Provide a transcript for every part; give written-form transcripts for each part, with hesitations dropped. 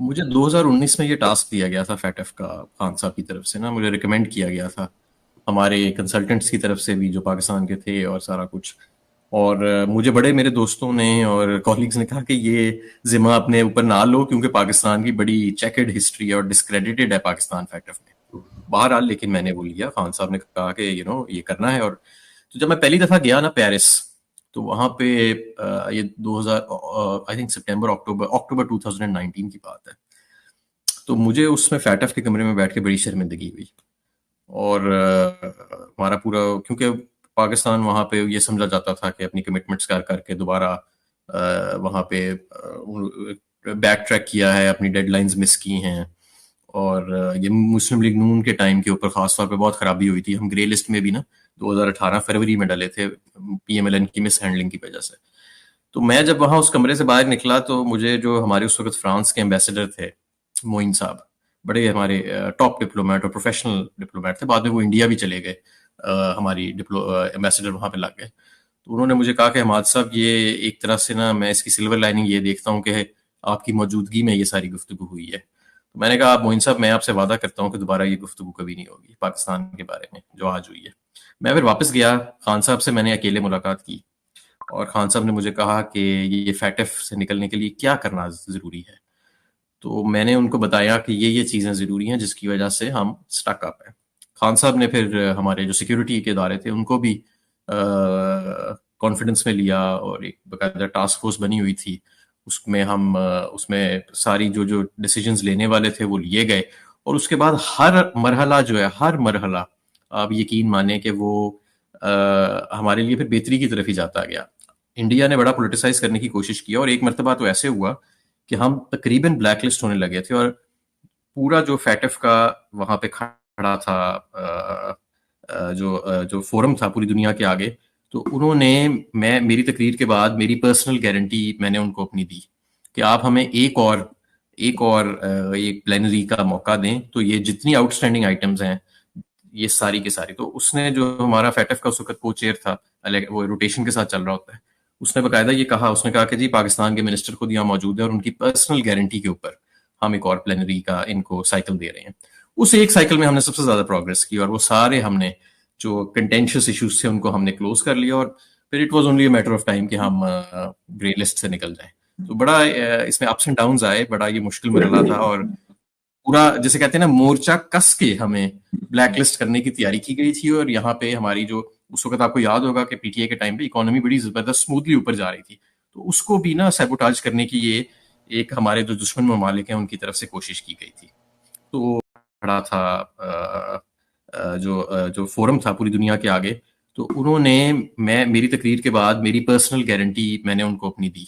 مجھے 2019 میں یہ ٹاسک دیا گیا تھا فیٹف کا، خان صاحب کی طرف سے نا، مجھے ریکمینڈ کیا گیا تھا ہمارے کنسلٹنٹس کی طرف سے بھی جو پاکستان کے تھے اور سارا کچھ. اور مجھے بڑے میرے دوستوں نے اور کولیگز نے کہا کہ یہ ذمہ اپنے اوپر نہ لو، کیونکہ پاکستان کی بڑی چیکڈ ہسٹری ہے اور ڈسکریڈیٹڈ ہے پاکستان فیٹف میں. بہرحال لیکن میں نے وہ لیا، خان صاحب نے کہا کہ یہ کرنا ہے. اور تو جب میں پہلی دفعہ گیا نا پیرس، تو وہاں پہ یہ 2000 آئی تھنک سپٹمبر اکتوبر 2019 کی بات ہے. تو مجھے اس میں فیٹف کے کمرے میں بیٹھ کے بڑی شرمندگی ہوئی. اور ہمارا پورا، کیونکہ پاکستان وہاں پہ یہ سمجھا جاتا تھا کہ اپنی کمٹمنٹس کر کے دوبارہ وہاں پہ بیک ٹریک کیا ہے، اپنی ڈیڈ لائنز مس کی ہیں. اور یہ مسلم لیگ نون کے ٹائم کے اوپر خاص طور پہ بہت خرابی ہوئی تھی. ہم گرے لسٹ میں بھی نا 2018 فروری میں ڈلے تھے پی ایم ایل این کی مس ہینڈلنگ کی وجہ سے. تو میں جب وہاں اس کمرے سے باہر نکلا تو مجھے جو ہمارے اس وقت فرانس کے ایمبیسڈر تھے معین صاحب، بڑے ہمارے ٹاپ ڈپلومیٹ اور پروفیشنل ڈپلومیٹ تھے، بعد میں وہ انڈیا بھی چلے گئے، ہماری ایمبیسڈر وہاں پہ لگ گئے. تو انہوں نے مجھے کہا کہ حماد صاحب یہ ایک طرح سے نا میں اس کی سلور لائننگ یہ دیکھتا ہوں کہ آپ کی موجودگی میں یہ ساری گفتگو ہوئی ہے. تو میں نے کہا معین صاحب میں آپ سے وعدہ کرتا ہوں کہ دوبارہ یہ گفتگو کبھی نہیں ہوگی پاکستان کے بارے میں جو آج ہوئی ہے. میں پھر واپس گیا، خان صاحب سے میں نے اکیلے ملاقات کی، اور خان صاحب نے مجھے کہا کہ یہ فیٹف سے نکلنے کے لیے کیا کرنا ضروری ہے. تو میں نے ان کو بتایا کہ یہ چیزیں ضروری ہیں جس کی وجہ سے ہم سٹک اپ ہیں. خان صاحب نے پھر ہمارے جو سیکیورٹی کے ادارے تھے ان کو بھی کانفیڈنس میں لیا، اور ایک باقاعدہ ٹاسک فورس بنی ہوئی تھی. اس میں ساری جو ڈیسیجنز لینے والے تھے وہ لیے گئے. اور اس کے بعد ہر مرحلہ جو ہے، ہر مرحلہ آپ یقین مانیں کہ وہ ہمارے لیے پھر بہتری کی طرف ہی جاتا گیا. انڈیا نے بڑا پولیٹیسائز کرنے کی کوشش کی، اور ایک مرتبہ تو ایسے ہوا کہ ہم تقریباً بلیک لسٹ ہونے لگے تھے. اور پورا جو فیٹف کا وہاں پہ کھڑا تھا جو فورم تھا پوری دنیا کے آگے، تو انہوں نے میری تقریر کے بعد میری پرسنل گارنٹی میں نے ان کو اپنی دی کہ آپ ہمیں ایک اور ایک پلینری کا موقع دیں، تو یہ جتنی آؤٹ اسٹینڈنگ آئٹمز ہیں یہ ساری کے ساری. تو اس نے جو ہمارا فیٹف کا اس وقت کو چیئر تھا، وہ روٹیشن کے ساتھ چل رہا ہوتا ہے، اس نے باقاعدہ یہ کہا، اس نے کہا کہ جی پاکستان کے منسٹر خود یہاں موجود ہے اور ان کی پرسنل گارنٹی کے اوپر ہم ایک اور پلینری کا ان کو سائیکل دے رہے ہیں. اس ایک سائیکل میں ہم نے سب سے زیادہ پروگرس کی، اور وہ سارے ہم نے جو کنٹینشیس ایشوز تھے ان کو ہم نے کلوز کر لیا. اور پھر it was only a matter of time کہ ہم گرے لسٹ سے نکل جائیں. تو بڑا اس میں اپس اینڈ ڈاؤنز آئے، بڑا یہ مشکل مرحلہ تھا. اور پورا جیسے کہتے ہیں نا مورچہ کس کے ہمیں بلیک لسٹ کرنے کی تیاری کی گئی تھی. اور یہاں پہ ہماری جو اس وقت آپ کو یاد ہوگا کہ پی ٹی اے کے ٹائم پہ اکانومی بڑی زبردست اسموتھلی اوپر جا رہی تھی، تو اس کو بھی نا سیبوٹاج کرنے کی یہ ایک ہمارے جو دشمن ممالک ہیں ان کی طرف سے کوشش کی گئی تھی. تو کھڑا تھا جو فورم تھا پوری دنیا کے آگے، تو انہوں نے میری تقریر کے بعد میری پرسنل گارنٹی میں نے ان کو اپنی دی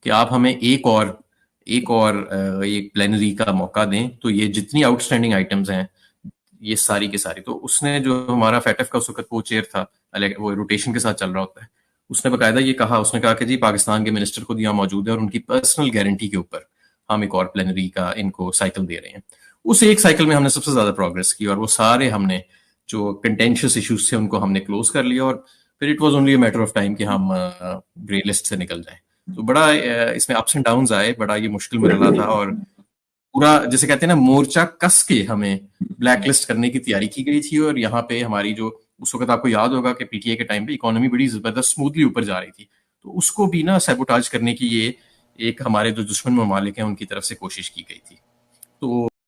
کہ آپ ہمیں ایک اور ایک پلینری کا موقع دیں، تو یہ جتنی آؤٹ اسٹینڈنگ آئٹمز ہیں یہ ساری کے ساری. تو اس نے جو ہمارا فیٹف کا اس وقت کو چیئر تھا، وہ روٹیشن کے ساتھ چل رہا ہوتا ہے، اس نے باقاعدہ یہ کہا، اس نے کہا کہ جی پاکستان کے منسٹر خود یہاں موجود ہے اور ان کی پرسنل گارنٹی کے اوپر ہم ایک اور پلینری کا ان کو سائیکل دے رہے ہیں. اس ایک سائیکل میں ہم نے سب سے زیادہ پروگرس کی، اور وہ سارے ہم نے جو کنٹینشیس ایشوز تھے ان کو ہم نے کلوز کر لیا. اور پھر it was only a matter of time کہ ہم گرے لسٹ سے نکل جائیں. تو بڑا اس میں اپس اینڈ ڈاؤنز آئے، بڑا یہ مشکل مرحلہ تھا. اور پورا جیسے کہتے ہیں نا مورچہ کس کے ہمیں بلیک لسٹ کرنے کی تیاری کی گئی تھی. اور یہاں پہ ہماری جو اس وقت آپ کو یاد ہوگا کہ پی ٹی اے کے ٹائم پہ اکانومی بڑی زبردست اسموتھلی اوپر جا رہی تھی، تو اس کو بھی نا سیبوٹاج کرنے کی یہ ایک ہمارے جو دشمن ممالک ہیں ان کی طرف سے کوشش کی گئی تھی. تو